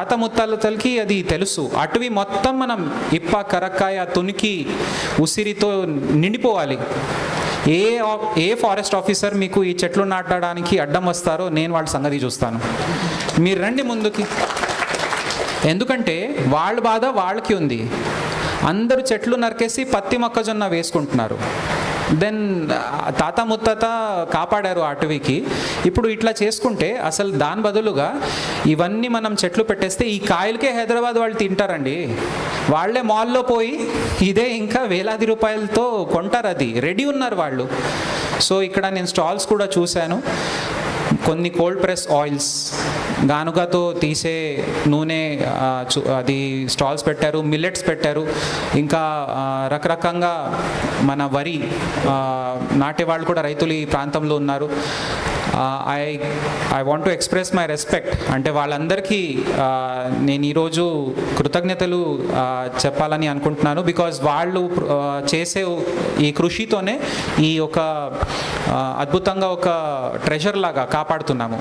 తాత ముత్తాతలకి అది తెలుసు. అటవీ మొత్తం మనం ఇప్ప కరక్కాయ తునికి ఉసిరితో నిండిపోవాలి. ఏ ఫారెస్ట్ ఆఫీసర్ మీకు ఈ చెట్లు నాటడానికి అడ్డం వస్తారో నేను వాళ్ళ సంగతి చూస్తాను. మీరు రండి ముందుకి. ఎందుకంటే వాళ్ళ బాధ వాళ్ళకి ఉంది. అందరూ చెట్లు నరికేసి పత్తి మొక్కజొన్న వేసుకుంటున్నారు. దెన్ తాత ముత్తాత కాపాడారు అటవీకి. ఇప్పుడు ఇట్లా చేసుకుంటే అసలు దాని బదులుగా ఇవన్నీ మనం చెట్లు పెట్టేస్తే ఈ కాయలకే హైదరాబాద్ వాళ్ళు తింటారండి. వాళ్ళే మాల్లో పోయి ఇదే ఇంకా వేలాది రూపాయలతో కొంటారు. అది రెడీ ఉన్నారు వాళ్ళు. సో ఇక్కడ నేను స్టాల్స్ కూడా చూశాను. కొన్ని కోల్డ్ ప్రెస్ ఆయిల్స్, గానుగతో తీసే నూనె, అది స్టాల్స్ పెట్టారు. మిల్లెట్స్ పెట్టారు. ఇంకా రకరకంగా మన వరి నాటే వాళ్ళు కూడా రైతులు ఈ ప్రాంతంలో ఉన్నారు. I want to express my respect. అంటే వాళ్ళందరికీ నేను ఈరోజు కృతజ్ఞతలు చెప్పాలని అనుకుంటున్నాను. బికాజ్ వాళ్ళు చేసే ఈ కృషితోనే ఈ ఒక అద్భుతంగా ఒక ట్రెజర్ లాగా కాపాడుతున్నాము.